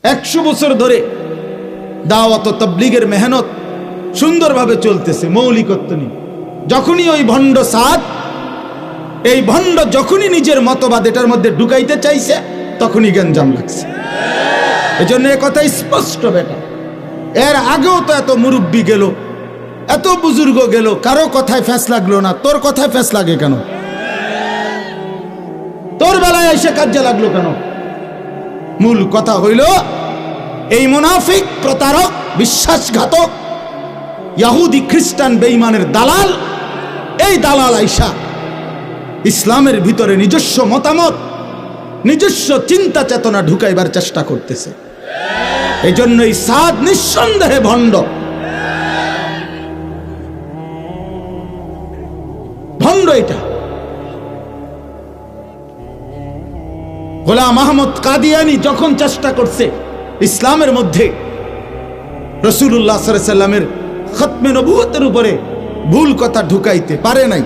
100 বছর ধরে দাওয়াত ও তাবলীগের মেহনত সুন্দরভাবে চলতেছে, মৌলিকত্ব নেই। যখনই ওই ভণ্ড সাদ, এই ভণ্ড যখনই নিজের মতবাদ এটার মধ্যে ঢুকাইতে চাইছে, তখনই গঞ্জাম লাগছে। এজন্য এ কথা স্পষ্ট বেটা। এর আগেও তো এত মুরব্বী গেল, এত বুজুর্গ গেল, কারো কথায় ফ্যাস লাগলো না। তোর কথায় ফ্যাস লাগে কেন? তোর বেলায় এসে কাজে লাগলো কেন? মূল কথা হইল এই মুনাফিক, প্রতারক, বিশ্বাসঘাতক, ইহুদি খ্রিস্টান বেঈমানের দালাল, এই দালাল আইসা ইসলামের ভিতরে নিজস্ব মতামত, নিজস্ব চিন্তা চেতনা ঢুকাইবার চেষ্টা করতেছে। এই জন্যই সাদ নিঃসন্দেহে ভণ্ড, ভণ্ড। এটা গোলাম আহমদ কাদিয়ানি যখন চেষ্টা করছে ইসলামের মধ্যে রাসূলুল্লাহ সাল্লাল্লাহু আলাইহি ওয়াসাল্লামের খতমে নবুয়তের উপরে ভুল কথা ঢুকাইতে পারে নাই,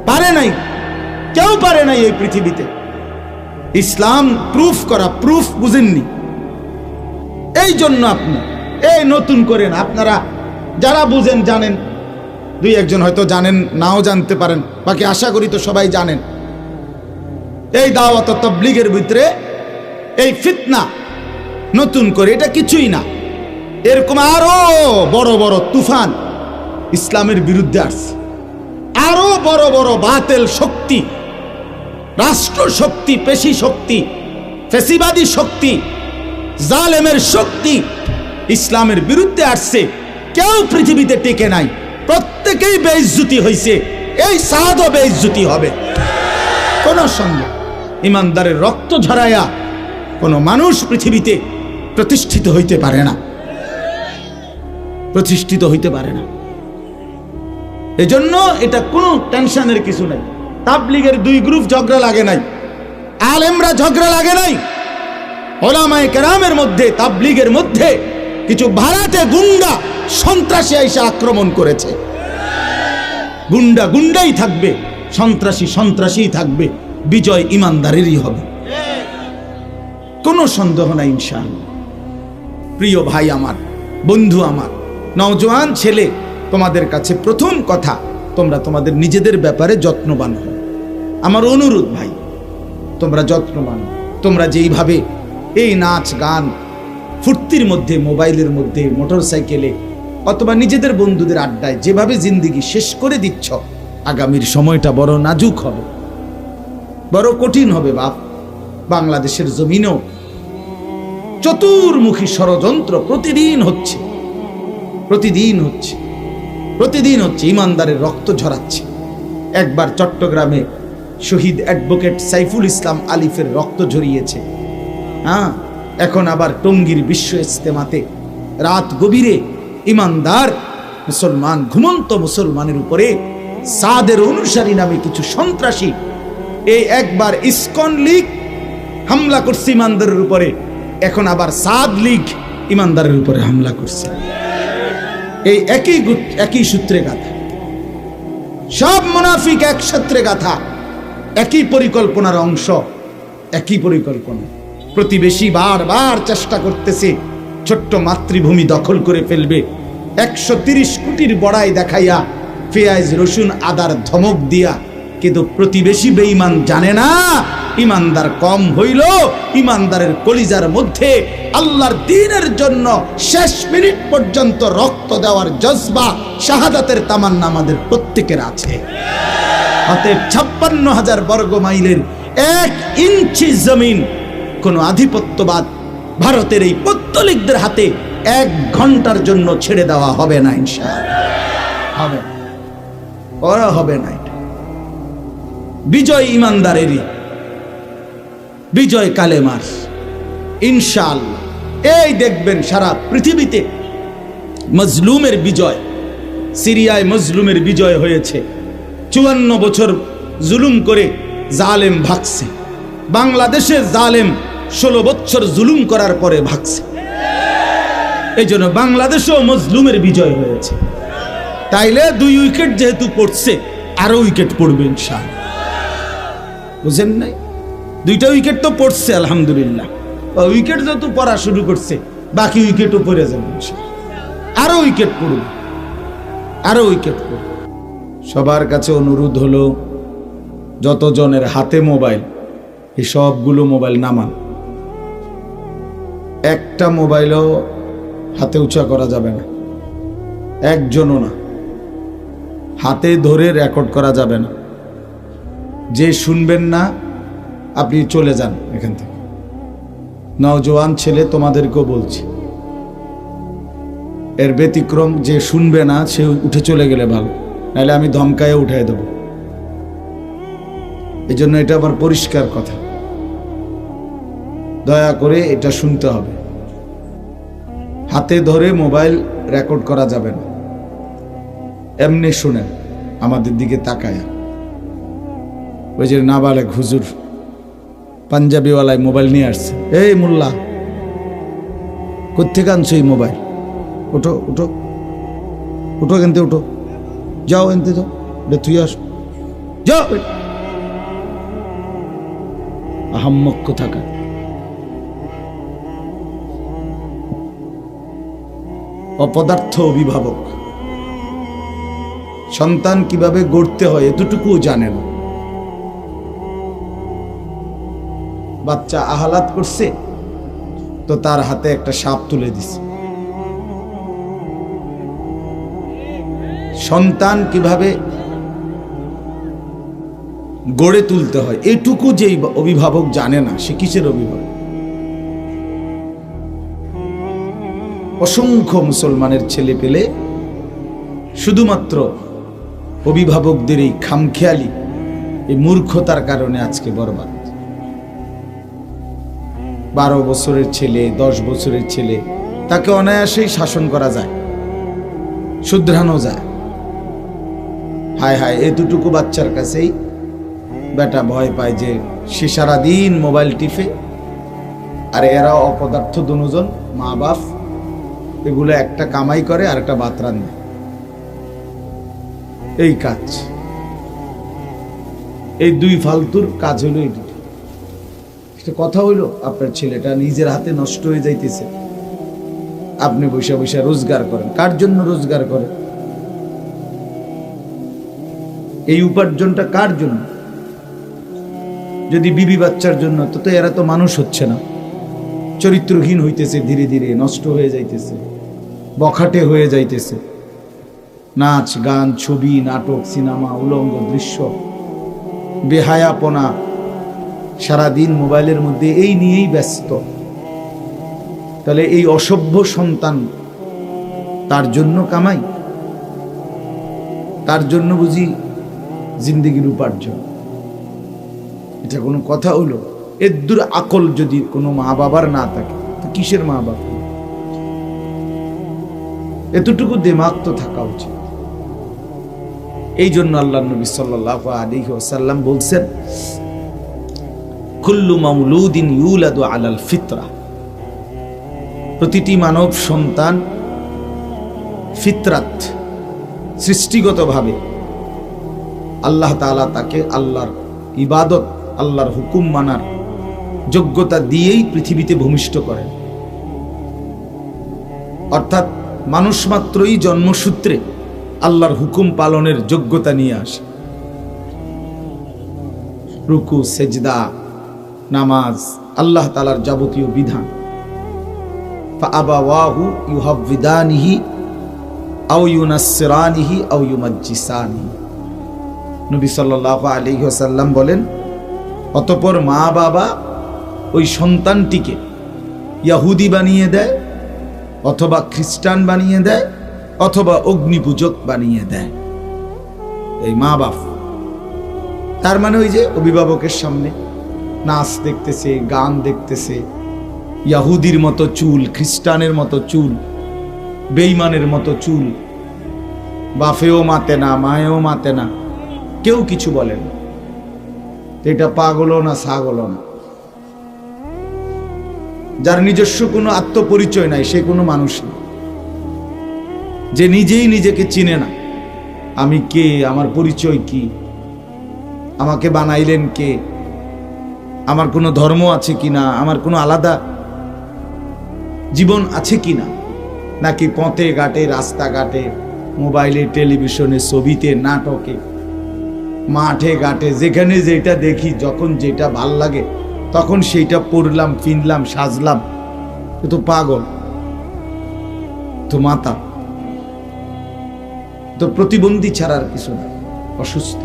পারে নাই, কেউ পারে নাই এই পৃথিবীতে। ইসলাম প্রুফ করা, প্রুফ বুঝেননি। এই জন্য আপনি এই নতুন করেন, আপনারা যারা বুঝেন জানেন, দুই একজন হয়তো জানেন, নাও জানতে পারেন, বাকি আশা করি তো সবাই জানেন। এই দাওয়াত ও তাবলীগের ভিতরে এই ফিতনা নতুন করে এটা কিছুই না। এরকম আরো বড় বড় তুফান ইসলামের বিরুদ্ধে আসছে, আরো বড় বড় বাতিল শক্তি, রাষ্ট্র শক্তি, পেশি শক্তি, ফ্যাসিবাদী শক্তি, জালেমের শক্তি ইসলামের বিরুদ্ধে আসছে। কেউ পৃথিবীতে টিকে নাই, প্রত্যেকেই বেইজ্জতি হয়েছে। এই সাদও বেইজ্জতি হবে, কোন সন্দেহ। ইমানদারের রক্ত ঝরায়া কোন মানুষ পৃথিবীতে প্রতিষ্ঠিত হইতে পারে না, প্রতিষ্ঠিত হইতে পারে না। এজন্য এটা কোনো টেনশনের কিছু নাই। তাবলীগের দুই গ্রুপ ঝগড়া লাগে নাই, আলেমরা ঝগড়া লাগে নাই। উলামায়ে কেরামের মধ্যে, তাবলীগের মধ্যে কিছু ভাড়াটে গুন্ডা সন্ত্রাসী এসে আক্রমণ করেছে। গুন্ডা গুন্ডাই থাকবে, সন্ত্রাসী সন্ত্রাসীই থাকবে, বিজয় ইমানদারেরই হবে, কোনো সন্দেহ নাই ইনশাআল্লাহ। প্রিয় ভাই আমার, বন্ধু আমার, নওজোয়ান ছেলে, তোমাদের কাছে প্রথম কথা, তোমরা তোমাদের নিজেদের ব্যাপারে যত্নবান হও। আমার অনুরোধ ভাই, তোমরা যত্নবান। তোমরা যেইভাবে এই নাচ গান ফুর্তির মধ্যে, মোবাইলের মধ্যে, মোটর সাইকেলে অথবা নিজেদের বন্ধুদের আড্ডায় যেভাবে জিন্দিগি শেষ করে দিচ্ছ, আগামীর সময়টা বড় নাজুক হবে, বড় কঠিন হবে বাপ। বাংলাদেশের জমিনেও চতুর্মুখী ষড়যন্ত্র প্রতিদিন হচ্ছে, প্রতিদিন হচ্ছে, প্রতিদিন হচ্ছে। ইমানদারের রক্ত ঝরাচ্ছে। একবার চট্টগ্রামে শহীদ অ্যাডভোকেট সাইফুল ইসলাম আলিফের রক্ত ঝরিয়েছে। হ্যাঁ, এখন আবার টঙ্গীর বিশ্ব ইজতেমাতে রাত গভীরে ইমানদার মুসলমান, ঘুমন্ত মুসলমানের উপরে সাদের অনুসারী নামে কিছু সন্ত্রাসী, এই একবার ইসকন লীগ হামলা করছে ইমানদারের উপরে, এখন আবার সাদ লীগ ইমানদারের উপরে হামলা করছে। এই একই সূত্রে গাথা, সব মুনাফিক এক সূত্রে গাথা, একই পরিকল্পনার অংশ, একই পরিকল্পনা। প্রতিবেশী বারবার চেষ্টা করতেছে ছোট্ট মাতৃভূমি দখল করে ফেলবে। 130 কোটির বড়াই দেখাইয়া, পেঁয়াজ রসুন আদার ধমক দিয়া, কিন্তু প্রতিবেশী বেঈমান জানে না ইমানদার কম হইল। ইমানদারের কলিজার মধ্যে আল্লাহর দ্বীনের জন্য শেষ মিনিট পর্যন্ত রক্ত দেওয়ার জজবা, শাহাদাতের তামান্না আমাদের প্রত্যেকের আছে। অতএব 56,000 বর্গ মাইলের 1 ইঞ্চি জমিন কোন আধিপত্যবাদ ভারতের এই পত্তলিকদের হাতে 1 ঘন্টার জন্য ছেড়ে দেওয়া হবে না ইনশাআল্লাহ। হবে ওরা হবে না। এটা বিজয় ইমানদারেরই, বিজয় কালেমার ইনশাআল্লাহ। এই দেখবেন সারা পৃথিবীতে মজলুমের বিজয়। সিরিয়ায় মজলুমের বিজয় হয়েছে। 54 বছর জুলুম করে জালেম ভাগছে। বাংলাদেশের জালেম 16 বছর জুলুম করার পরে ভাগছে। এই জন্য বাংলাদেশেও মজলুমের বিজয় হয়েছে। তাইলে 2 উইকেট যেহেতু পড়ছে, আরো উইকেট পড়বে ইনশাআল্লাহ। বুঝেন নাই? 2টা উইকেট তো পড়ছে আলহামদুলিল্লাহ, উইকেট যত পড়া শুরু করছে, বাকি উইকেটও পড়ে যাবে, আরো উইকেট পড়বে, আরো উইকেট পড়বে। সবার কাছে অনুরোধ হলো, যতজনের হাতে মোবাইল, এই সবগুলো মোবাইল নামান। একটা মোবাইলও হাতে উঁচা করা যাবে না, একজনও না। হাতে ধরে রেকর্ড করা যাবে না। যে শুনবেন না আপনি চলে যান এখান থেকে। নওজোয়ান ছেলে তোমাদেরকেও বলছি, এর ব্যতিক্রম যে শুনবে না সে উঠে চলে গেলে ভালো, নাহলে আমি ধমকায়ে উঠাই দেব। এই জন্য এটা আমার পরিষ্কার কথা, দয়া করে এটা শুনতে হবে। হাতে ধরে মোবাইল রেকর্ড করা যাবে না। এমনি শুনেন আমাদের দিকে তাকায়। ওই যে নাবালেগ হুজুর পাঞ্জাবিওয়ালায় মোবাইল নিয়ে আসছে, এই মোল্লা কোত্থেকে আনছো এই মোবাইল? উঠো উঠো উঠো, এনতে উঠো, যাও এনতে যাও, তুই আস, যাও। আহাম্মক থাকা। অপদার্থ অভিভাবক, সন্তান কিভাবে গড়তে হয় এতটুকুও জানে না। বাচ্চা আহ্লাদ করছে তো তার হাতে একটা সাপ তুলে দিছে। সন্তান কিভাবে গড়ে তুলতে হয় এটুকু যেই অভিভাবক জানে না, সে কিসের অভিভাবক? অসংখ্য মুসলমানের ছেলে পেলে শুধুমাত্র অভিভাবকদের এই খামখেয়ালি, এই মূর্খতার কারণে আজকে বরবাদ। 12 বছরের ছেলে, 10 বছরের ছেলে, তাকে অনায়াসেই শাসন করা যায়, শুধরানো যায়। হায় হায়, এতটুকু বাচ্চার কাছেই বেটা ভয় পায় যে সে সারাদিন মোবাইল টিপে, আর এরা অপদার্থ দুজন মা বাপ, এগুলো একটা কামাই করে আর একটা ভাত রান্না, এই কাজ। এই দুই ফালতুর কাজ হইল এই দুটো। একটা কথা হইল, আপনার ছেলেটা নিজের হাতে নষ্ট হয়ে যাইতেছে, আপনি বসে বসে রোজগার করেন। কার জন্য রোজগার করেন? এই উপার্জনটা কার জন্য? যদি বিবি বাচ্চার জন্য, তো এরা তো মানুষ হচ্ছে না, চরিত্রহীন হইতেছে, ধীরে ধীরে নষ্ট হয়ে যাইতেছে, বখাটে হয়ে যাইতেছে। নাচ গান, ছবি, নাটক, সিনেমা, উলঙ্গ দৃশ্য, বেহায়াপনা, সারাদিন মোবাইলের মধ্যে এই নিয়েই ব্যস্ত। তাহলে এই অসভ্য সন্তান তার জন্য কামাই, তার জন্য বুঝি জিন্দেগির উপার্জন? এটা কোনো কথা হলো? এর দূর আকল যদি কোনো মা বাবার না থাকে, তো কিসের মা বাবা? এতটুকু দিমাগ তো থাকা উচিত। এই জন্য আল্লাহ নবী সাল্লাল্লাহু আলাইহি ওয়াসাল্লাম বলছেন, কুল্লু মাউলুদিন ইউলাদু আলাল ফিতরা, প্রতিটি মানব সন্তান ফিতরাত, সৃষ্টিগতভাবে আল্লাহ তাআলা তাকে আল্লাহর ইবাদত, আল্লাহর হুকুম মানার যোগ্যতা দিয়েই পৃথিবীতে ভূমিষ্ঠ করেন। অর্থাৎ মানুষ মাত্রই জন্মসূত্রে আল্লাহর হুকুম পালনের যোগ্যতা নিয়ে আসে। রুকু, সেজদা, নামাজ, আল্লাহ তাআলার যাবতীয় বিধান। ফাআবাওয়াহু ইউহাব্বিদানিহি আও ইউনাসসিরানিহি আও ইউমাজ্জিসানিহি। নবী সাল্লাল্লাহু আলাইহি ওয়াসাল্লাম বলেন, অতঃপর মা বাবা ওই সন্তানটিকে ইহুদি বানিয়ে দেয়, অথবা খ্রিস্টান বানিয়ে দেয়, অথবা অগ্নিপূজক বানিয়ে দেয়। এই মা বাপ। তার মানে ওই যে অভিভাবকের সামনে নাচ দেখতেছে, গান দেখতেছে, ইহুদির মতো চুল, খ্রিস্টানের মতো চুল, বেঈমানের মতো চুল, বাপেও মাতে না, মায়েও মাতে না, কেউ কিছু বলে না। এটা পাগলও না, ছাগলও না। যার নিজস্ব কোনো আত্মপরিচয় নাই, সে কোনো মানুষ না। যে নিজেই নিজেকে চিনে না, আমি কে, আমার পরিচয় কি, আমাকে বানাইলেন কে, আমার কোনো ধর্ম আছে কিনা, আমার কোনো আলাদা জীবন আছে কিনা, নাকি পথে ঘাটে, রাস্তাঘাটে, মোবাইলে, টেলিভিশনে, ছবিতে, নাটকে, মাঠে ঘাটে, যেখানে যেটা দেখি, যখন যেটা ভাল লাগে তখন সেইটা পড়লাম, ফিনলাম, সাজলাম। তো পাগল, তো মাতা, তো প্রতিবন্ধী ছাড়ার কিছু না, অসুস্থ।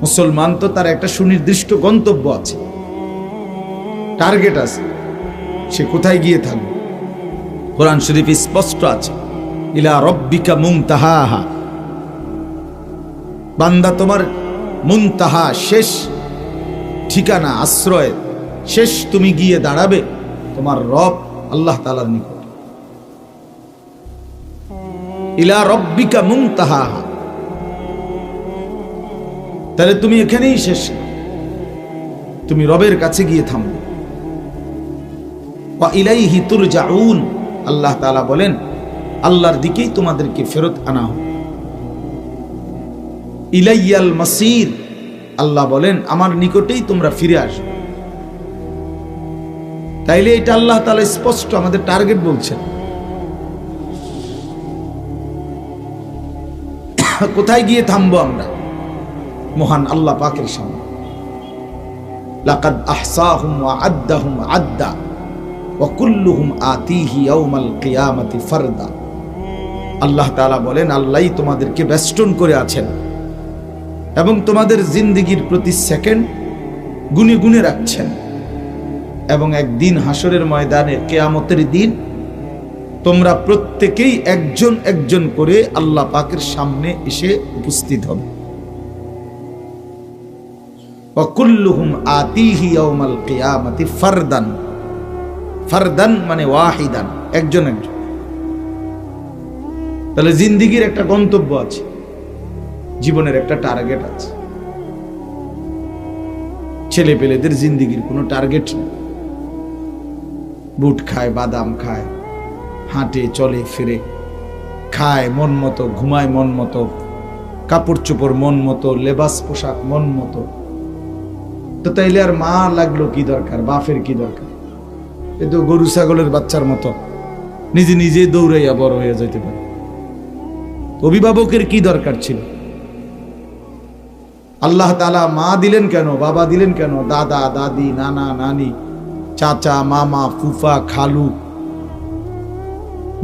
মুসলমান তো তার একটা সুনির্দিষ্ট গন্তব্য আছে, টার্গেট আছে, সে কোথায় গিয়ে থাকবে। কোরআন শরীফ স্পষ্ট আছে, ইলা রব্বিকা মুনতাহাহা, বান্দা তোমার মুনতাহা, শেষ ঠিকানা, আশ্রয়, শেষ তুমি গিয়ে দাঁড়াবে তোমার রব আল্লাহ তাআলার নিকট। ইলা রব্বিকা মুনতাহাহা, তাহলে তুমি এখানেই শেষ, তুমি রবের কাছে গিয়ে থামবে। ওয়া ইলাইহি তুরজাউন, আল্লাহ তাআলা বলেন আল্লাহর দিকেই তোমাদেরকে ফেরত আনা হবে। ইলাইয়াল মাসির, আল্লাহ বলেন আমার নিকটেই তোমরা ফিরে আসবে। তাইলে এটা আল্লাহ তাআলা স্পষ্ট আমাদের টার্গেট বলছেন। কোথায় গিয়ে থামবো আমরা? মহান আল্লাহ পাকের সামনে। লাকাদ আহসাহুম ওয়া আদ্দাহুম আদ্দা ওয়া কুল্লুহুম আতিহি ইয়াউমাল কিয়ামাতি ফারদা। আল্লাহ তাআলা বলেন আল্লাহই তোমাদেরকে বেষ্টন করে আছেন এবং তোমাদের জিন্দেগির প্রতি সেকেন্ড গুনে গুনে রাখছেন, এবং একদিন হাসরের ময়দানে, কিয়ামতের দিন, তোমরা প্রত্যেকেই একজন একজন করে আল্লাহ পাকের সামনে এসে উপস্থিত হবে। ওয়া কুল্লুহুম আতিহি ইয়াউমাল কিয়ামাতি ফারদান, ফারদান মানে ওয়াহিদান, একজন একজন। তাহলে জিন্দেগির একটা গন্তব্য আছে, জীবনের একটা টার্গেট আছে। ছেলে পেলেদের জিন্দেগির কোনো টার্গেট নেই। বুট খায়, বাদাম খায়, হাঁটে, চলে, ফিরে, খায় মন মতো, ঘুমায় মন মতো, কাপড় চোপড় মন মতো, লেবাস পোশাক মন মতো। তো তাইলে আর মা লাগলো কি দরকার, বাপের কি দরকার? এ তো গরু ছাগলের বাচ্চার মতো নিজে নিজে দৌড়াইয়া বড় হয়ে যেতে পারে। অভিভাবকের কি দরকার ছিল? আল্লাহ তাআলা মা দিলেন কেন, বাবা দিলেন কেন, দাদা দাদি, নানা নানি, চাচা মামা, ফুফা খালু,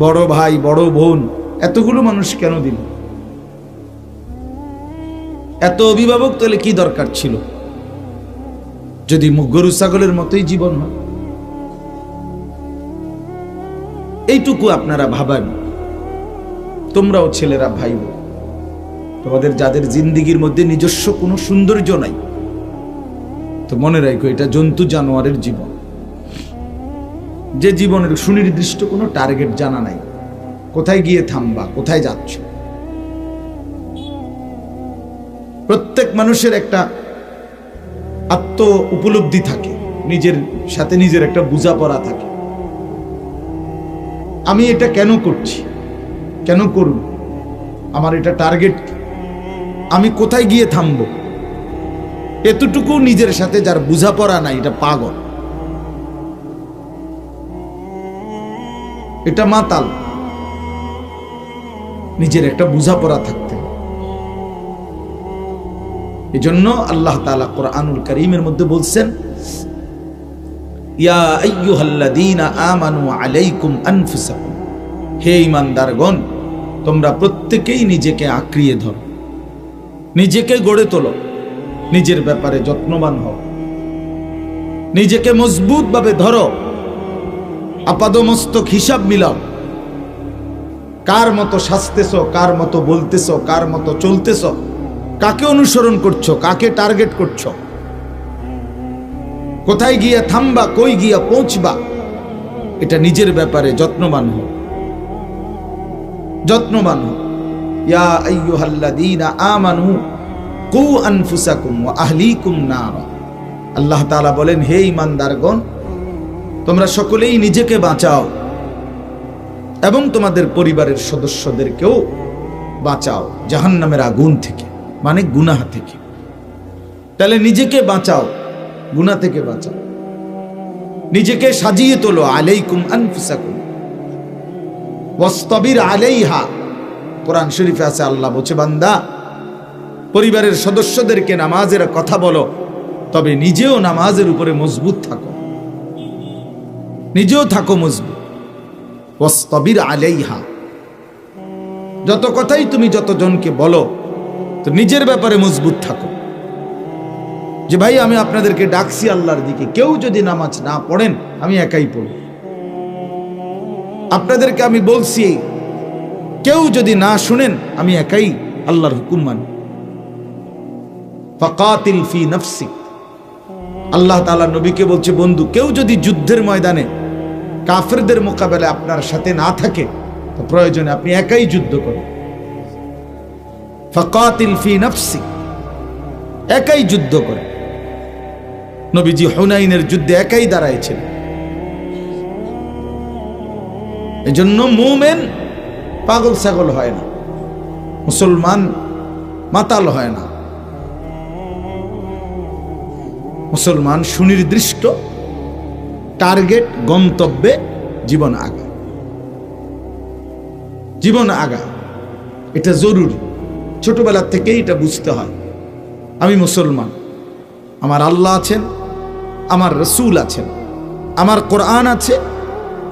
বড় ভাই বড় বোন, এতগুলো মানুষ কেন দিল? এত অভিভাবক তাহলে কি দরকার ছিল যদি গরু ছাগলের মতোই জীবন হয়? এইটুকু আপনারা ভাবেন। তোমরাও ছেলেরা, ভাই বোন, তোমাদের যাদের জিন্দেগির মধ্যে নিজস্ব কোনো সৌন্দর্য নাই, তো মনে রাখো এটা জন্তু জানোয়ারের জীবন, যে জীবনের সুনির্দিষ্ট কোনো টার্গেট জানা নাই। কোথায় গিয়ে থামবা, কোথায় যাচ্ছ? প্রত্যেক মানুষের একটা আত্ম উপলব্ধি থাকে, নিজের সাথে নিজের একটা বোঝাপড়া থাকে। আমি এটা কেন করছি, কেন করব, আমার এটা টার্গেট, আমি কোথায় গিয়ে থামবো, এতটুকু নিজের সাথে যার বোঝাপড়া নাই, এটা পাগল, এটা মাতাল। নিজের একটা বোঝাপড়া থাকতে। এজন্য আল্লাহ তাআলা কোরআনুল কারীমের মধ্যে বলছেন, ইয়া আইয়ুহাল্লাযীনা আমানু আলাইকুম আনফুসাকুম, হে ঈমানদারগণ, তোমরা প্রত্যেকেই নিজেকে আঁকড়িয়ে ধরো, নিজেকে গড়ে তোলো, নিজের ব্যাপারে যত্নবান হও, নিজেকে মজবুতভাবে ধরো, আপাদমস্তক হিসাব মিলাও। কার মতো সাজতেছ, কার মতো বলতেছ, কার মতো চলতেছ, কাকে অনুসরণ করছো, কাকে টার্গেট করছো, কোথায় গিয়ে থামবা, কই গিয়া পৌঁছবা, এটা নিজের ব্যাপারে যত্নবান হও, যত্নবান হও। ইয়া আইয়ুহাল্লাযীনা আমানু কু আনফুসাকুম ওয়া আহলিকুম নারা। আল্লাহ তাআলা বলেন, হে ঈমানদারগণ, তোমরা সকলেই নিজেকে বাঁচাও এবং তোমাদের পরিবারের সদস্যদেরকেও বাঁচাও জাহান্নামের আগুন থেকে, মানে গুনাহ থেকে। তাহলে নিজেকে বাঁচাও, গুনাহ থেকে বাঁচাও। নিজেকে সাজিয়ে তোলো। আলাইকুম আনফুসাকুম ওয়াসতাবির আলাইহা। কোরআন শরীফে আছে, আল্লাহ বলছে, বান্দা পরিবারের সদস্যদেরকে নামাজের কথা বলো, তবে নিজেও নামাজের উপরে মজবুত থাকো, নিজেও থাকো মজবুত। ওয়াসতাবির আলাইহা, যত কথাই তুমি যতজনকে বলো তো নিজের ব্যাপারে মজবুত থাকো। যে ভাই আমি আপনাদেরকে ডাকছি আল্লাহর দিকে, কেউ যদি নামাজ না পড়েন আমি একাই পড়ব। আপনাদেরকে আমি বলছি, কেউ যদি না শুনেন আমি একাই আল্লাহর হুকুম মানি। ফাকাতিল ফি নাফসিক, আল্লাহ তাআলা নবীকে বলছে, বন্ধু কেউ যদি যুদ্ধের ময়দানে কাফেরদের মোকাবেলায় আপনার সাথে না থাকে তো প্রয়োজনে আপনি একাই যুদ্ধ করুন। ফাকাতিল ফি নাফসিক, একাই যুদ্ধ করে। নবীজি হুনাইনের যুদ্ধে একাই দাঁড়াইছিলেন। এজন্য মুমিন পাগল ছাগল হয় না, মুসলমান মাতাল হয় না, মুসলমান সুনির্দিষ্ট টার্গেট গন্তব্যে জীবন আগায়, জীবন আগায়। এটা জরুরি, ছোটবেলা থেকেই এটা বুঝতে হয়। আমি মুসলমান, আমার আল্লাহ আছেন, আমার রসুল আছেন, আমার কোরআন আছে,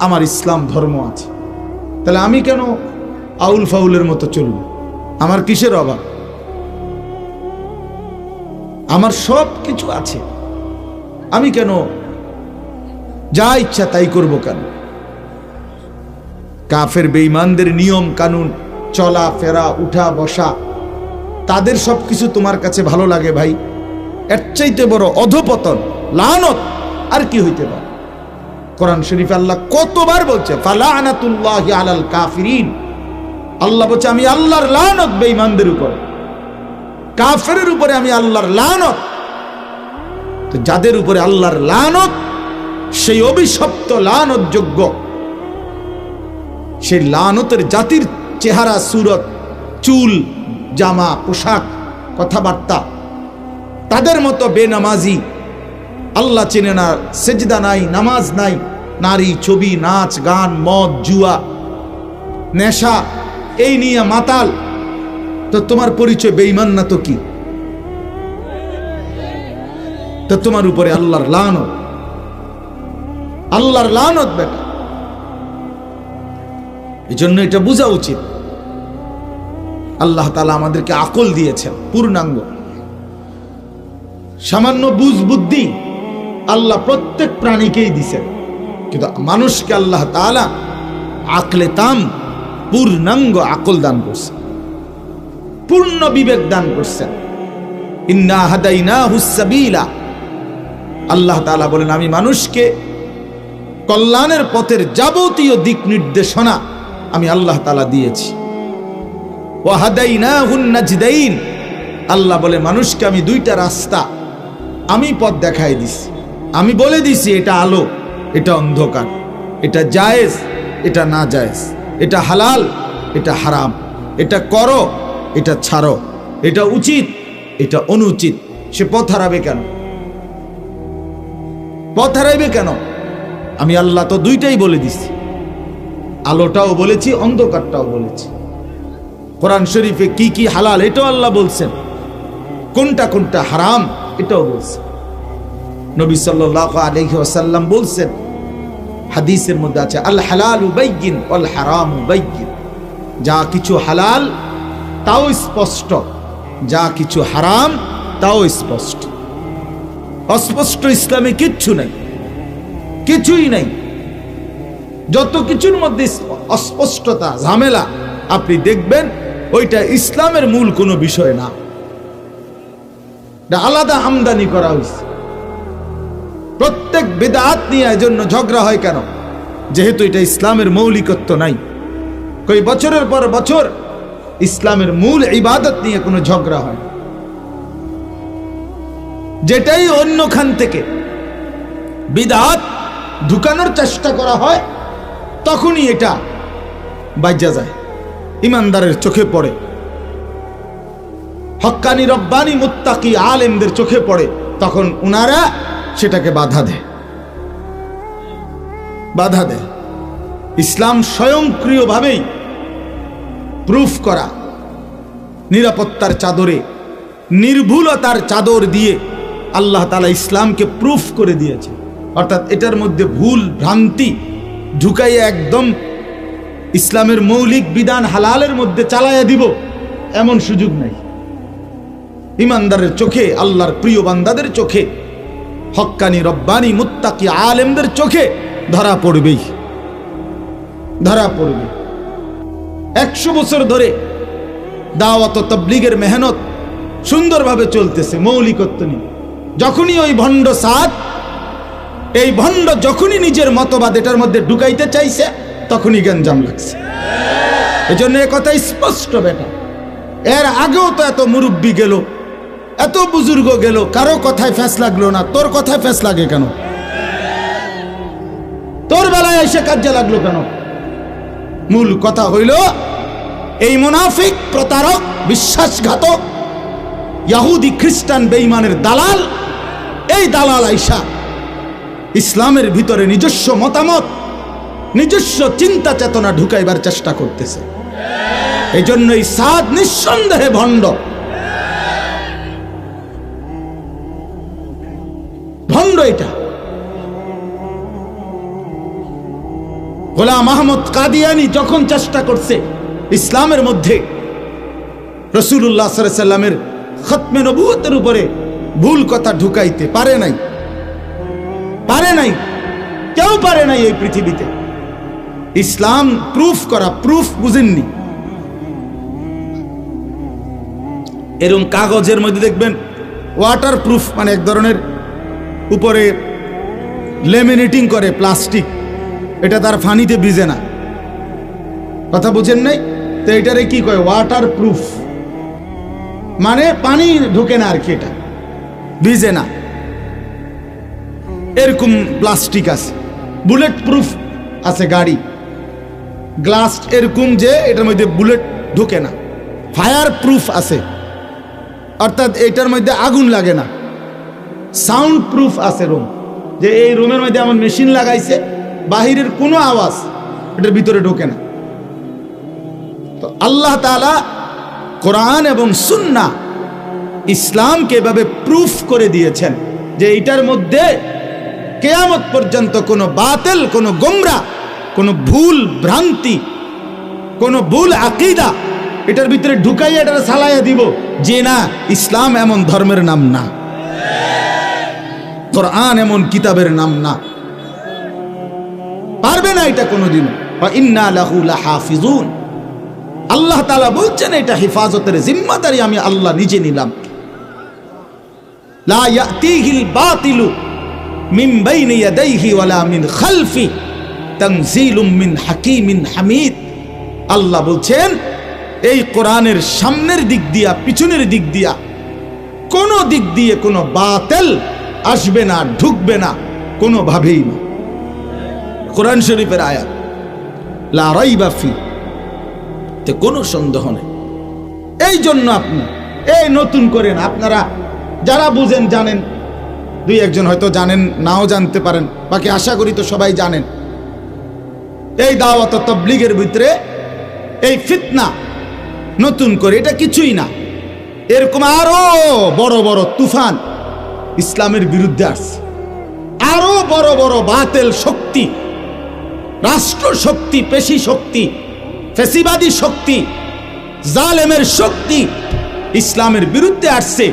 আমার ইসলাম ধর্ম আছে। তাহলে আমি কেন আউল ফাউলের মতো চলব? আমার কিসের অভাব? আমার সব কিছু আছে, আমি কেন যা ইচ্ছা তাই করব কেন? কাফের বেঈমানদের নিয়ম কানুন, চলা ফেরা, উঠা বসা, তাদের সবকিছু তোমার কাছে ভালো লাগে ভাই? এর চাইতে বড় অধপতন, লানত আর কি হইতে পারে? কোরআন শরীফে আল্লাহ কতবার বলছে, ফালানাতুল্লাহি আলাল কাফিরিন। আল্লাহ বলছে আমি আল্লাহর লানত বেঈমানদের উপর, কাফেরের উপরে আমি আল্লাহর লানত। তো যাদের উপরে আল্লাহর লানত, সেই অভিশপ্ত লানত যোগ্য, সেই লানতের জাতির চেহারা, সুরত, চুল, জামা, পোশাক, কথাবার্তা, তাদের মতো বেনামাজি, আল্লাহ চেনে না, সেজদা নাই, নামাজ নাই, নারী, ছবি, নাচ, গান, মদ, জুয়া, নেশা, এই নিয়ে মাতাল, তো তোমার পরিচয় বেঈমান না তো কি? তো তোমার উপরে আল্লাহর লানত, আল্লাহর লানত বেটা। এই জন্য এটা বোঝা উচিত। আল্লাহ তাআলা আমাদেরকে আকল দিয়েছেন পূর্ণাঙ্গ, সামান্য বুঝ বুদ্ধি আল্লাহ প্রত্যেক প্রাণীকেই দিয়েছেন, কিন্তু মানুষকে আল্লাহ তাআলা আকলে তাম, পূর্ণাঙ্গ আকল দান করছেন, পূর্ণ বিবেক দান করছেন। ইন্না হাদাইনাহুস সাবিলা, আল্লাহ তাআলা বলেন আমি মানুষকে কল্যাণের পথের যাবতীয় দিক নির্দেশনা আমি আল্লাহ তাআলা দিয়েছি। ওয়া হাদাইনাহুন নাজদাইন, আল্লাহ বলে মানুষকে আমি দুইটা রাস্তা আমি পথ দেখাই দিছি, আমি বলে দিছি এটা আলো, এটা অন্ধকার, এটা জায়েজ, এটা না জায়েজ, এটা হালাল, এটা হারাম, এটা করো, এটা ছাড়ো, এটা উচিত, এটা অনুচিত। সে পথ হারাবে কেন? পথ হারাইবে কেন? আমি আল্লাহ তো দুইটাই বলে দিছি, আলোটাও বলেছি, অন্ধকারটাও বলেছি। কোরআন শরীফে কি কি হালাল এটাও আল্লাহ বলছেন, কোনটা কোনটা হারাম এটাও বলছেন। নবী সাল্লাল্লাহু আলাইহি ওয়াসাল্লাম বলছেন, হাদিসের মধ্যে আছে, আল হালালু বাইয়িন ওয়াল হারামু বাইয়িন, যা কিছু হালাল তাও স্পষ্ট, যা কিছু হারাম তাও স্পষ্ট। অস্পষ্ট ইসলামে কিচ্ছু নাই, কিছুই নাই। যত কিছুর মধ্যে অস্পষ্টতা, ঝামেলা আপনি দেখবেন, ওইটা ইসলামের মূল কোনো বিষয় না, আলাদা আমদানি করা হয়েছে। প্রত্যেক বিদআত নিয়ে এজন্য ঝগড়া হয় কেন? যেহেতু এটা ইসলামের মৌলিকত্ব নাই। কই বছরের পর বছর ইসলামের মূল ইবাদত নিয়ে কোনো ঝগড়া হয়, যেটাই অন্যখান থেকে বিদআত ঢুকানোর চেষ্টা করা হয় তখনই এটা বাইজা যায়, ইমানদারের চোখে পড়ে, হক্কানি রব্বানি মুত্তাকি আলেমদের চোখে পড়ে, তখন উনারা সেটাকে বাধা দেয়। বাধা দেয়। ইসলাম স্বয়ংক্রিয়ভাবেই প্রুফ করা, নিরাপত্তার চাদরে, নির্ভুলতার চাদর দিয়ে আল্লাহ তাআলা ইসলামকে প্রুফ করে দিয়েছে। অর্থাৎ এটার মধ্যে ভুল ভ্রান্তি ঢুকাইয়া একদম ইসলামের মৌলিক বিধান হালালের মধ্যে চালাইয়া দিব এমন সুযোগ নাই। ইমানদারের চোখে, আল্লাহর প্রিয় বান্দাদের চোখে, হক্কানি রব্বানি মুত্তাকি আলেমদের চোখে ধরা পড়বেই, ধরা পড়বে। 100 বছর ধরে দাওয়াত ও তাবলীগের মেহনত সুন্দরভাবে চলতেছে মৌলিকত্ব নিয়ে। যখনই ওই ভণ্ড সাদ, এই ভণ্ড যখনই নিজের মতবাদ এটার মধ্যে ঢুকাইতে চাইছে, তখনই গ্যাঞ্জাম লাগছে। এজন্য এ কথা স্পষ্ট বেটা। এর আগেও তো এত মুরব্বী গেল, এত বুজুর্গ গেল, কারো কথায় ফ্যাস লাগলো না। তোর কথায় ফ্যাস লাগে কেন? তোর বেলায় এসে কাজে লাগলো কেন? মূল কথা হইল এই মুনাফিক, প্রতারক, বিশ্বাসঘাতক, ইহুদি খ্রিস্টান বেঈমানের দালাল, এই দালাল আইসা ইসলামের ভিতরে নিজস্ব মতামত, নিজস্ব চিন্তা চেতনা ঢুকাইবার চেষ্টা করতেছে। এই জন্যই সাদ নিঃসন্দেহে ভণ্ড, ভণ্ড। এটা গোলাম আহমদ কাদিয়ানি যখন চেষ্টা করছে ইসলামের মধ্যে রাসূলুল্লাহ সাল্লাল্লাহু আলাইহি সাল্লামের খতমে নবুয়তের উপরে ভুল কথা ঢুকাইতে পারে নাই, পারে নাই, কেউ পারে নাই এই পৃথিবীতে। ইসলাম প্রুফ করা, প্রুফ বুঝেননি? এরকম কাগজের মধ্যে দেখবেন ওয়াটার প্রুফ, মানে এক ধরনের উপরে লেমিনেটিং করে প্লাস্টিক, এটা তার ফানিতে ভিজে না। কথা বুঝেন নাই? তো এটারে কি কয়? ওয়াটার প্রুফ, মানে পানি ঢুকে না আর কি, এটা ভিজে না। এরকম প্লাস্টিক আছে। বুলেট প্রুফ আছে গাড়ি, গ্লাস এরকম যে এটার মধ্যে বুলেট ঢুকে না। ফায়ার প্রুফ আছে, অর্থাৎ এটার মধ্যে আগুন লাগে না। সাউন্ড প্রুফ আছে রুম, যে এই রুমের মধ্যে এমন মেশিন লাগাইছে বাহিরের কোনো আওয়াজ এটার ভিতরে ঢোকে না। তো আল্লাহ তাআলা কোরআন এবং সুন্নাহ, ইসলামকে এভাবে প্রুফ করে দিয়েছেন যে এটার মধ্যে কিয়ামত পর্যন্ত কোনো বাতিল, কোনো গোমরা, কোনো ভুল ভ্রান্তি, কোনো ভুল আকীদা এটার ভিতরে ঢুকাইয়া এটা সালাইয়া দিব যে না, ইসলাম এমন ধর্মের নাম না, কোরআন এমন কিতাবের নাম না। পারবে না এটা কোনোদিনও। ওয়া ইন্না লাহু লাহাফিজুন, আল্লাহ তাআলা বলছেন এটা হেফাজতের জিম্মাদারি আমি আল্লাহ নিজে নিলাম। লা ইয়াতিহিল বাতিলু মিন বাইনি ইয়াদাইহি ওয়ালা মিন খালফি তানজিলুম মিন হাকিমিন হামিদ। আল্লাহ বলছেন এই কোরআনের সামনের দিক দিয়া, পিছনের দিক দিয়া, কোন দিক দিয়ে কোনো বাতিল আসবে না, ঢুকবে না, কোনোভাবেই না। কোরআন শরীফের আয়াত, লা রাইবা ফি, তে কোনো সন্দেহ নেই। এই জন্য আপনি এই নতুন করেন, আপনারা যারা বুঝেন জানেন, দুই একজন হয়তো জানেন, নাও জানতে পারেন, বাকি আশা করি তো সবাই জানেন। এই দাওয়াত ও তাবলীগের ভিতরে এই ফিতনা নতুন করে এটা কিছুই না। এরকম আরো বড় বড় তুফান ইসলামের বিরুদ্ধে আসছে, আরো বড় বড় বাতিল শক্তি, রাষ্ট্র শক্তি, পেশি শক্তি, ফ্যাসিবাদী শক্তি, জালেমের শক্তি ইসলামের বিরুদ্ধে আসছে।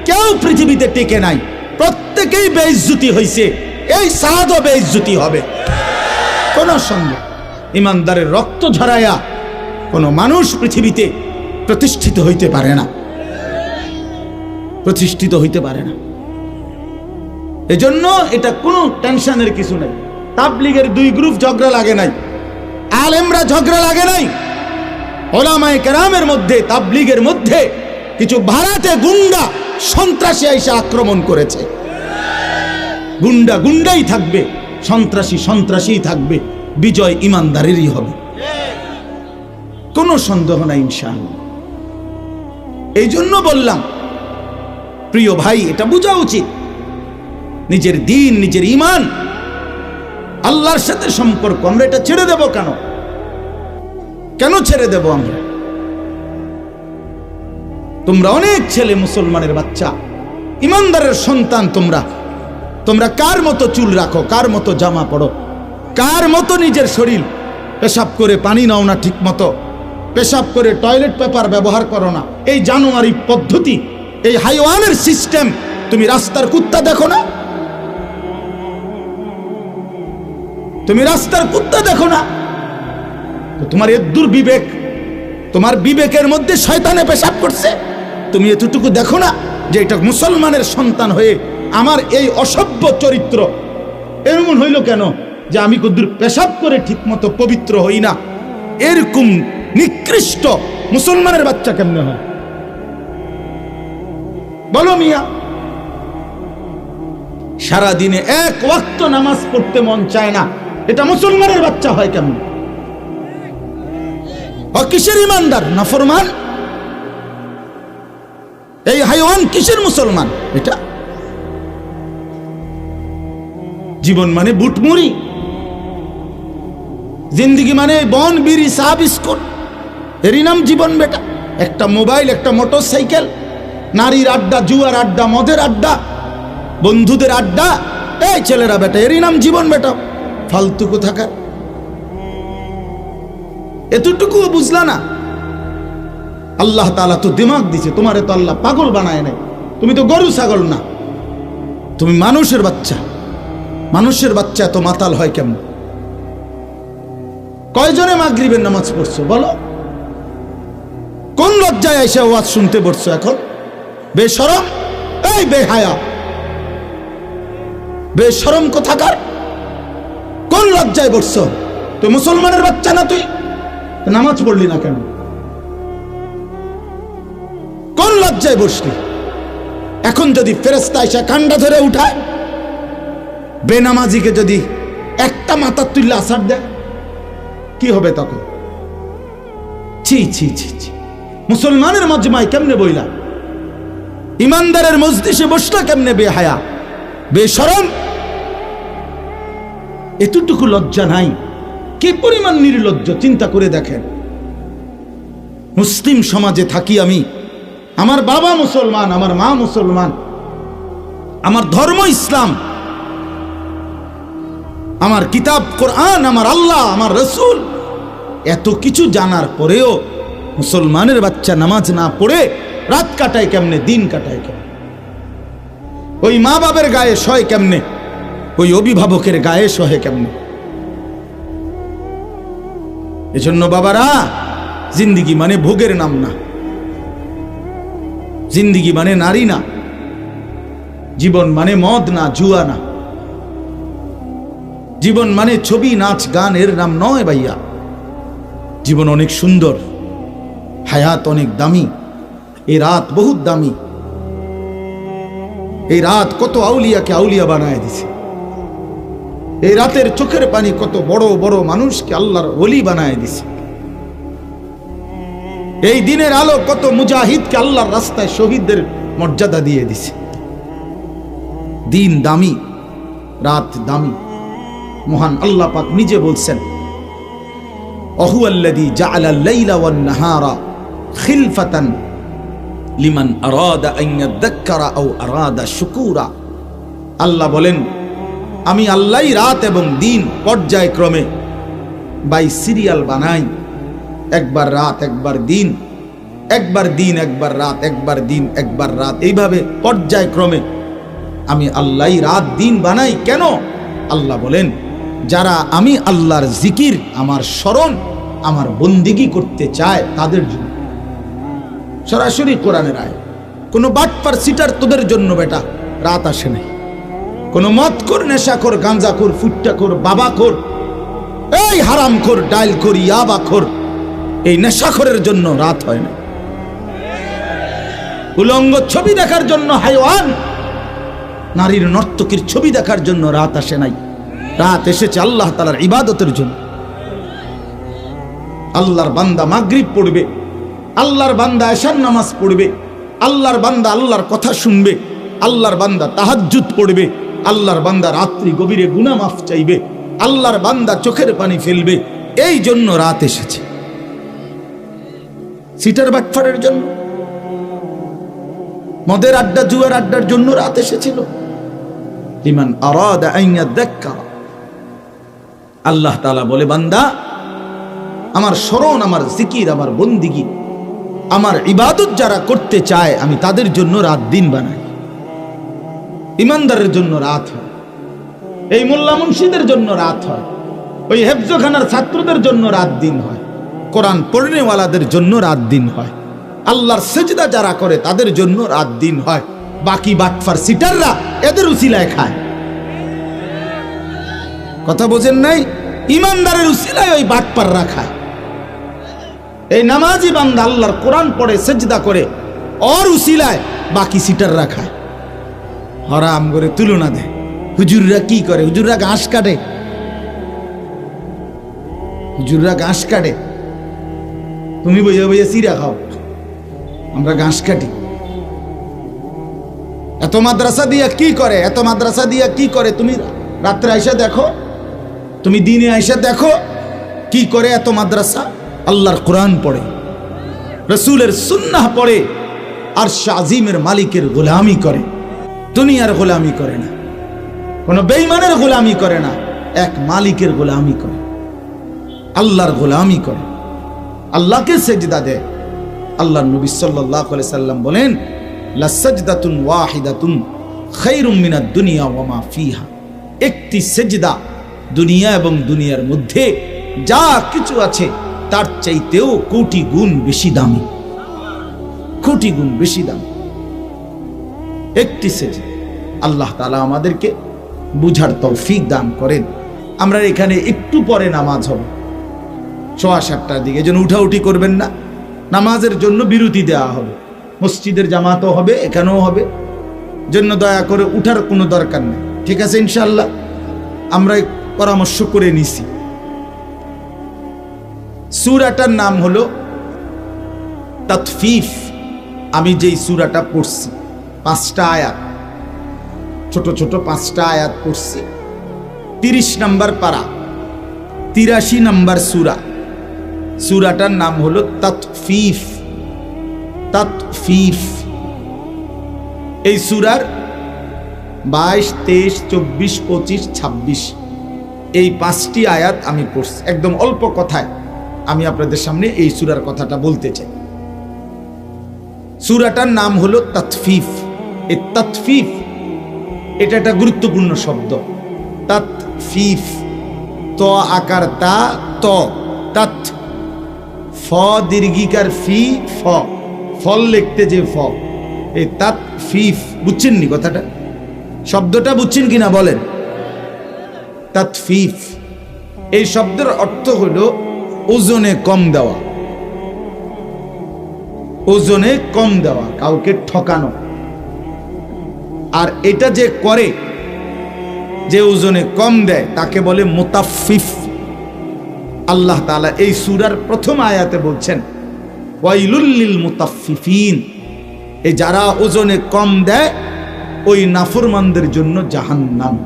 কেউ পৃথিবীতে টিকে নাই, প্রত্যেকেই বেইজ্জতি হয়েছে। এই সাদও বেইজ্জতি হবে, কোন সন্দেহ। ইমানদারের রক্ত ঝরাইয়া কোনো মানুষ পৃথিবীতে প্রতিষ্ঠিত হইতে পারে না, প্রতিষ্ঠিত হইতে পারে না। এজন্য এটা কোনো টেনশনের কিছু নাই। তাবলীগের দুই গ্রুপ ঝগড়া লাগে নাই, আলেমরা ঝগড়া লাগে নাই, ওলামায়ে কেরামের মধ্যে, তাবলীগের মধ্যে কিছু ভাড়াটে গুন্ডা সন্ত্রাসী এসে আক্রমণ করেছে। গুন্ডা গুন্ডাই থাকবে, সন্ত্রাসী সন্ত্রাসীই থাকবে, বিজয় ইমানদারেরই হবে, কোনো সন্দেহ নাই ইনশাআল্লাহ। এই জন্য বললাম প্রিয় ভাই, এটা বোঝা উচিত নিজের দ্বীন, নিজের ঈমান আল্লাহর সাথে সম্পর্ক, আমরা এটা ছেড়ে দেব কেন? কেন ছেড়ে দেব আমরা? তোমরা অনেক ছেলে, মুসলমানের বাচ্চা, ইমানদারের সন্তান, তোমরা কার মতো চুল রাখো, কার মতো জামা পরো, কার মতো নিজের শরীর, পেশাব করে পানি নাও না ঠিক মতো, পেশাব করে টয়লেট পেপার ব্যবহার করো না, এই জানোয়ারি পদ্ধতি, এই হাইওয়ানের সিস্টেম তুমি রাস্তার কুত্তা দেখো না? তুমি রাস্তার কুত্তা দেখো না? তো তোমার এদ্দুর বিবেক, তোমার বিবেকের মধ্যে শয়তানে পেশাব করছে, তুমি এতটুকু দেখো না যে এটা মুসলমানের সন্তান হয়ে আমার এই অসভ্য চরিত্র এরকম হইল কেন যে আমি কদ্দুর পেশাব করে ঠিক মতো পবিত্র হই না? এরকম নিকৃষ্ট মুসলমানের বাচ্চা কেমনে হয় বলো মিয়া? সারাদিনে এক ওয়াক্ত নামাজ পড়তে মন চায় না, এটা মুসলমানের বাচ্চা হয় কেমন? কিসের ইমানদার? নাফরমান। এই হাইওয়ান কিসের মুসলমান? এটা জীবন মানে বুটমুড়ি, জিন্দিগি মানে বন বিড়ি চা বিস্কুট, এরই নাম জীবন বেটা। একটা মোবাইল, একটা মোটর সাইকেল, নারীর আড্ডা, জুয়ার আড্ডা, মদের আড্ডা, বন্ধুদের আড্ডা, এই ছেলেরা বেটা, এরই নাম জীবন বেটা। ফালতু কোথাকার। এতটুকুও বুঝলা না? আল্লাহ তাআলা তো দিমাগ দিছে, তোমারে তো আল্লাহ পাগল বানায় নাই। তুমি তো গরু ছাগল না, তুমি মানুষের বাচ্চা। মানুষের বাচ্চা এত মাতাল হয় কেমন? কয়জনে মাগরিবের নামাজ পড়ছো বলো? কোন লজ্জায় এসে ওয়াজ শুনতে বসছো এখন? বেশরম, এই বেহায়া, বেশরম কোথাকার। কোন লজ্জায় বসছো? তুই মুসলমানের বাচ্চা না? তুই নামাজ পড়লি না কেন? কোন লজ্জায় বসলি? এখন যদি ফেরেশতা এসে কান্ডা ধরে উঠায়, বেনামাজিকে যদি একটা মাথার তুললে আসার দেয়, কি হবে তখন? ছি ছি ছি ছি। মুসলমানের মজমায় কেমনে বইলা? ইমানদারের মজলিসে বসলা কেমনে? বেহায়া, বেশরম। এতটুকু লজ্জা নাই? কি পরিমাণ নির্লজ্জ চিন্তা করে দেখেন। মুসলিম সমাজে থাকি আমি, আমার বাবা মুসলমান, আমার মা মুসলমান, আমার ধর্ম ইসলাম, আমার কিতাব কোরআন, আমার আল্লাহ, আমার রসুল, এত কিছু জানার পরেও মুসলমানের বাচ্চা নামাজ না পড়ে রাত কাটায় কেমনে, দিন কাটায় কেমনে? ওই মা বাবার গায়ে সয় কেমনে? ওই অভিভাবকের গায়ে সহে কেমনে? এজন্য বাবারা, জিন্দিগি মানে ভোগের নাম না, জিন্দিগি মানে নারী না, জীবন মানে মদ না, জুয়া না, জীবন মানে ছবি, নাচ, গান, এর নাম নয় ভাইয়া। জীবন অনেক সুন্দর, হায়াত অনেক দামি, এই রাত বহুত দামি। এই রাত কত আউলিয়াকে আউলিয়া বানায় দিছে। এই রাতের চোখের পানি কত বড় বড় মানুষকে আল্লাহর ওলি বানায় দিছে। এই দিনের আলো কত মুজাহিদকে আল্লাহর রাস্তায় শহীদদের মর্যাদা দিয়ে দিছে। দিন দামি, রাত দামি। মহান আল্লাহ পাক নিজে বলছেন, অহুয়াল্লাযী জাআলাল লাইলা ওয়ান নাহারা খিলফাতান লিমান আরাদা আন ইয়াযাক্কারা আও আরাদা শুকুরা। আল্লাহ বলেন, আমি আল্লাহই রাত এবং দিন পর্যায়ক্রমে বাই সিরিয়াল বানাই। একবার রাত, একবার দিন, একবার দিন, একবার রাত, একবার দিন, একবার রাত, এইভাবে পর্যায়ক্রমে আমি আল্লাহই রাত দিন বানাই। কেন? আল্লাহ বলেন, যারা আমি আল্লাহর জিকির, আমার স্মরণ, আমার বন্দিগি করতে চায় তাদের জন্য। সরাসরি কোরআনের আয়াত। কোনো বাটপার সিটার তোদের জন্য বেটা রাত আসে নাই। কোনো মদখোর, নেশাখোর, গাঁজাখোর, ফুট্টাখোর, বাবাখোর, এই হারামখোর, ডাইলখোর, ইয়াবাখোর, এই নেশাখোরের জন্য রাত হয় না। উলঙ্গ ছবি দেখার জন্য, হাইওয়ান নারীর নর্তকীর ছবি দেখার জন্য রাত আসে নাই। রাত এসেছে আল্লাহ তাআলার ইবাদতের জন্য। আল্লাহর বান্দা মাগরিব পড়বে, আল্লাহর বান্দা এশার নামাজ পড়বে, আল্লাহর বান্দা আল্লাহর কথা শুনবে, আল্লাহর বান্দা তাহাজ্জুদ পড়বে, আল্লাহর বান্দা রাত্রি গভীরে গুনাহ মাফ চাইবে, আল্লাহর বান্দা চোখের পানি ফেলবে, এই জন্য রাত এসেছে। সিটার বাটফারের জন্য, মদের আড্ডা জুয়ার আড্ডার জন্য রাত এসেছিল। লিমান আরাদা আন ইয়াযাক্কার, আল্লাহ তাআলা বলে বান্দা আমার স্মরণ, আমার জিকির, আমার বন্দিগি, আমার ইবাদত যারা করতে চায় আমি তাদের জন্য রাত দিন বানাই। ইমানদারের জন্য রাত হয়, এই মোল্লা মুন্সিদের জন্য রাত হয়, ওই হেফজখানার ছাত্রদের জন্য রাত দিন হয়, কোরআন পড়নেওয়ালাদের জন্য রাত দিন হয়, আল্লাহর সেজদা যারা করে তাদের জন্য রাত দিন হয়। বাকি বাটফার সিটাররা এদের উসিলায় খায়। কথা বোঝেন নাই? ইমানদারের উসিলায় ওই বাটপাররা খায়। এই নামাজি বান্দা আল্লাহর কোরআন পড়ে সেজদা করে, ওর উসিলায় বাকি সিটাররা খায়। হারাম করে তুলনা দেয়। হুজুররা কি করে? হুজুররা ঘাস কাটে, হুজুররা ঘাস কাটে, তুমি বইয়া বইয়া চিরা খাও, আমরা ঘাস কাটি। এত মাদ্রাসা দিয়া কি করে? এত মাদ্রাসা দিয়া কি করে? তুমি রাত্রে আইসা দেখো, তুমি দিনে আইসা দেখো কি করে এত মাদ্রাসা। আল্লাহর কোরআন পড়ে, রসুলের সুন্নাহ পড়ে, আর শাজিমের মালিকের গোলামি করে, দুনিয়ার গোলামি করে না, কোন বেঈমানের গোলামি করে না, এক মালিকের গোলামি করে, আল্লাহর গোলামি করে, আল্লাহকে সেজদা দেয়। আল্লাহর নবী সাল্লাল্লাহু আলাইহি সাল্লাম বলেন লাসাজদাতুন ওয়াহিদাতুন খায়রুম মিনাদ দুনিয়া ওয়া মা ফিহা, একটি সেজদা দুনিয়া এবং দুনিয়ার মধ্যে যা কিছু আছে তার চাইতেও কোটি গুণ বেশি দামি, কোটি গুণ বেশি দামি একটি সেজদা। আল্লাহ তাআলা আমাদেরকে বুঝার তৌফিক দান করেন। আমরা এখানে একটু পরে নামাজ হবে 7:15টার দিকে, যেন উঠাউঠি করবেন না, নামাজের জন্য বিরতি দেওয়া হবে, মসজিদের জামাতও হবে, এখানেও হবে, জন্য দয়া করে উঠার কোনো দরকার নেই। ঠিক আছে ইনশাআল্লাহ? আমরা পরামর্শ করে নিছি। সূরাটার নাম হলো তাতফিফ। আমি যেই সূরাটা পড়ছি 5টা আয়াত, ছোট ছোট 5টা আয়াত পড়ছি। 30 নম্বর পারা, 83 নম্বর সূরা। সূরাটার নাম হলো তাতফিফ। তাতফিফ। এই সূরার 22, 23, 24, 25, 26 এই 5টি আয়াত আমি পড়ছি। একদম অল্প কথায় আমি আপনাদের সামনে এই সূরার কথাটা বলতে চাই। সূরাটার নাম হলো তাতফিফ। এই তাতফিফ এটা একটা গুরুত্বপূর্ণ শব্দ। তাতফিফ, ত আকার তা, ত, তাত, ফ দীর্ঘিকার ফি, ফ, ফল লিখতে যে ফ, এই তাতফিফ। বুঝছেন নি কথাটা? শব্দটা বুঝছেন কিনা বলেন? তাতফিফ এই শব্দের অর্থ হলো ওজনে কম দেওয়া, ওজনে কম দেওয়া, কাউকে ঠকানো। আর এটা যে করে, যে ওজনে কম দেয়, তাকে বলে মুতাফফিফ। আল্লাহ তাআলা এই সূরার প্রথম আয়াতে বলছেন ওয়াইলুল লিল মুতাফফিফিন, এই যারা ওজনে কম দেয় ওই নাফরমানদের জন্য জাহান্নাম।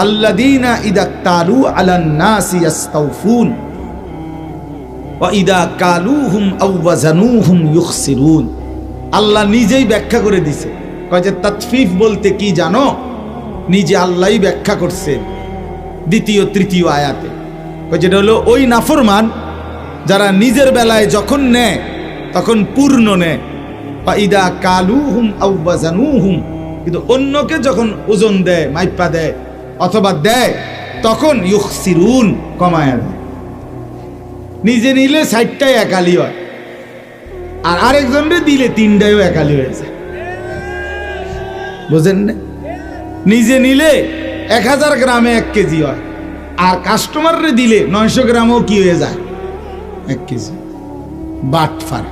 আল্লাযীনা ইযা তালু আলান নাসি ইস্তাওফুন ওয়া ইযা কালুহুম আও ওয়াজানুহুম ইউখসিরুন। আল্লাহ নিজেই ব্যাখ্যা করে দিছে, কয় যে তাতফিফ বলতে কি জানো? নিজে আল্লাহই ব্যাখ্যা করছে দ্বিতীয় তৃতীয় আয়াতে। কয় যেটা হলো ওই নাফরমান যারা নিজের বেলায় যখন নেয় তখন পূর্ণ নেয়, বা ইদা কালুহুম আও ওয়াজানুহুম, কিন্তু অন্যকে যখন ওজন দেয়, মাইপা দেয় অথবা দেয়, তখন ইউখসিরুন, কমায় দেয়। নিজে নিলে 60টাই একালি হয়, আর আরেকজনরে দিলে 3টাও একালি হয়ে যায়। বুঝেন না? নিজে নিলে 1000 গ্রামে 1 কেজি হয়, আর কাস্টমাররে দিলে 900 গ্রামও কি হয়ে যায়? 1 কেজি। বাটফার।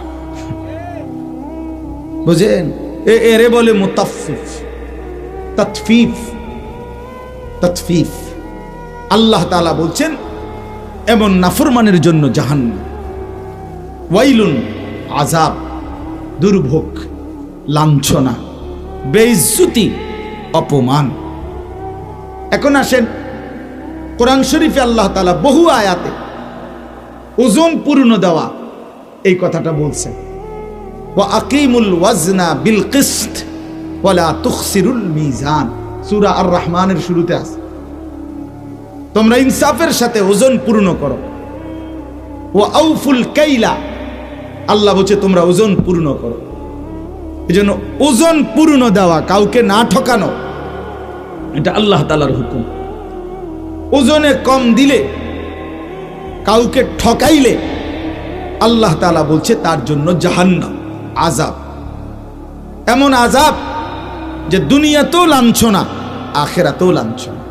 বুঝেন? এরে বলে মুতাফফিফ, তাতফিফ, তাতফিফ। আল্লাহ তাআলা বলছেন এমন নাফরমানের জন্য জাহান্নাম। ওয়াইলুন, আযাব, দুর্ভোগ, লাঞ্ছনা, বেইজ্জতি, অপমান। এখন আসেন, কোরআন শরীফে আল্লাহ তাআলা বহু আয়াতে ওজন পূর্ণ দেওয়া এই কথাটা বলছেন। ওয়া আকিমুল ওয়াজনা বিল কিসত ওয়া লা তুখসিরুল মিজান, সূরা আর রহমানের শুরুতে আছে, তোমরা ইনসাফের সাথে ওজন পূর্ণ করো। ওয়া আউফুল কাইলা, আল্লাহ বলছে তোমরা ওজন পূর্ণ করো। এজন্য ওজন পূর্ণ দেওয়া, কাউকে না ঠকানো, এটা আল্লাহ তাআলার হুকুম। ওজনে কম দিলে, কাউকে ঠকাইলে আল্লাহ তাআলা বলছে তার জন্য জাহান্নাম, আযাব। এমন আযাব যে দুনিয়াতেও লাঞ্ছনা, আখিরাতেও লাঞ্ছনা।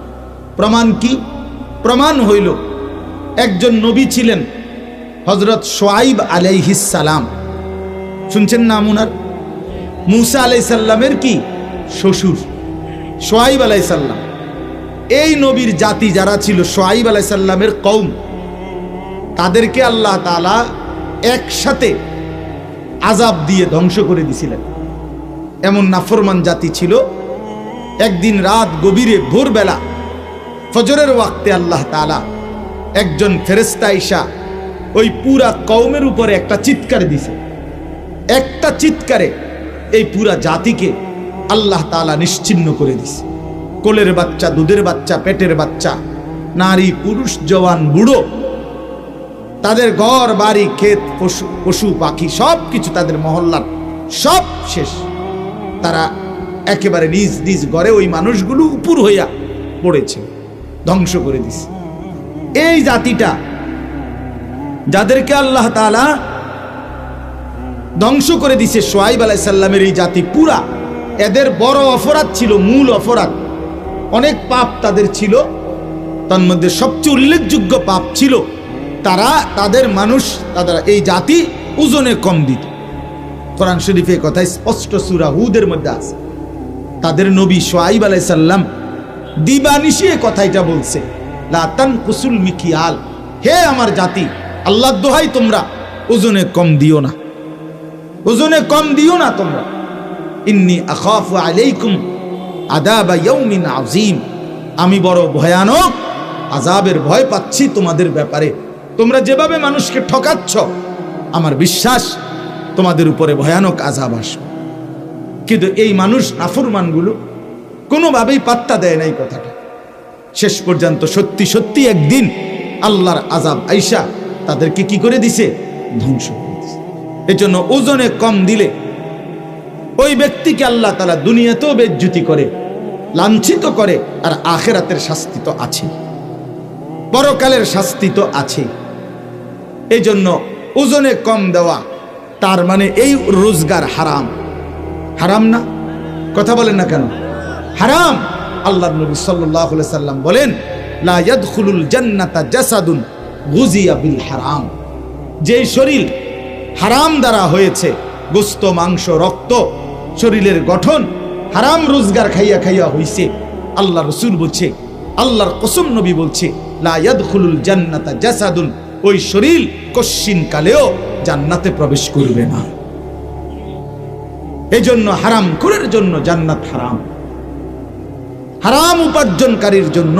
প্রমাণ কি? প্রমাণ হইল একজন নবী ছিলেন হযরত শুআইব আলাইহিস সালাম। শুনছেন নাম উনার? মূসা আলাইহিস সালামের কি শ্বশুর শুআইব আলাইহিস সালাম। এই নবীর জাতি যারা ছিল শুআইব আলাইহিস সালামের কওম, তাদেরকে আল্লাহ তাআলা একসাথে আযাব দিয়ে ধ্বংস করে দিয়েছিলেন। এমন নাফরমান জাতি ছিল। একদিন রাত গভীরে, ভোরবেলা ফজরের ওয়াক্তে আল্লাহ তাআলা একজন ফেরেশতা আইসা ওই পুরা কওমের উপরে একটা চিৎকার দিছে। একটা চিৎকারে এই পুরা জাতিকে আল্লাহ তাআলা নিশ্চিহ্ন করে দিছে। কোলের বাচ্চা, দুধের বাচ্চা, পেটের বাচ্চা, নারী, পুরুষ, জওয়ান, বুড়ো, তাদের ঘর বাড়ি, ক্ষেত, পশু পাখি সব কিছু, তাদের মহল্লার সব শেষ। তারা একেবারে নিজ নিজ ঘরে ওই মানুষগুলো উপর হইয়া পড়েছে, ধ্বংস করে দিছে। এই জাতিটা, যাদেরকে আল্লাহ তাআলা ধ্বংস করে দিছে, শুআইব আলাইহিস সালামের এই জাতি পুরা, এদের বড় অপরাধ ছিল, মূল অপরাধ। অনেক পাপ তাদের ছিল, তার মধ্যে সবচেয়ে উল্লেখযোগ্য পাপ ছিল তাদের এই জাতি ওজনে কম দিত। কোরআন শরীফে কথা স্পষ্ট, সূরা হুদের মধ্যে আছে। তাদের নবী শুআইব আলাইহিস সালাম দিবানিশি এই কথাটা বলছে, লা তানকুসুল মিকিয়াল, হে আমার জাতি, আল্লাহর দোহাই তোমরা ওজনে কম দিও না, ওজনে কম দিও না তোমরা। ইন্নী আখাফু আলাইকুম আযাবা ইয়াউমিন আযীম, আমি বড় ভয়ানক আযাবের ভয় পাচ্ছি তোমাদের ব্যাপারে। তোমরা যেভাবে মানুষকে ঠকাচ্ছ, আমার বিশ্বাস তোমাদের উপরে ভয়ানক আযাব আসবে। কিন্তু এই মানুষ, নাফরমানগুলো কোনোভাবেই পাত্তা দেয় না এই কথাটা। শেষ পর্যন্ত সত্যি সত্যি একদিন আল্লাহর আযাব আইসা তাদেরকে কি করে দিছে? ধ্বংস করে দিছে। এজন্য ওজনে কম দিলে ওই ব্যক্তিকে আল্লাহ তাআলা দুনিয়াতেও বেইজ্জতি করে, লাঞ্ছিত করে, আর আখিরাতের শাস্তি তো আছে, পরকালের শাস্তি তো আছে। এই জন্য ওজনে কম দেওয়া, তার মানে এই রোজগার হারাম। হারাম না? কথা বলেন না কেন? হারাম। আল্লাহর নবী সাল্লাল্লাহু আলাইহি সাল্লাম বলেন, লা ইয়াদখুলুল জান্নাতা জাসাদুন গুজিয়া বিল হারাম। যেই শরীর হারাম দ্বারা হয়েছে, গোস্ত, মাংস, রক্ত, শরীরের গঠন হারাম রোজগার খাইয়া খাইয়া হইছে, আল্লাহ রাসূল বলছে, আল্লাহর কসম নবী বলছে, লা ইয়াদখুলুল জান্নাতা জাসাদুন, ওই শরীর কশ্চিন কালেও জান্নাতে প্রবেশ করবে না। এই জন্য হারাম খোরের জন্য জান্নাত হারাম, হারাম উপার্জনকারীর জন্য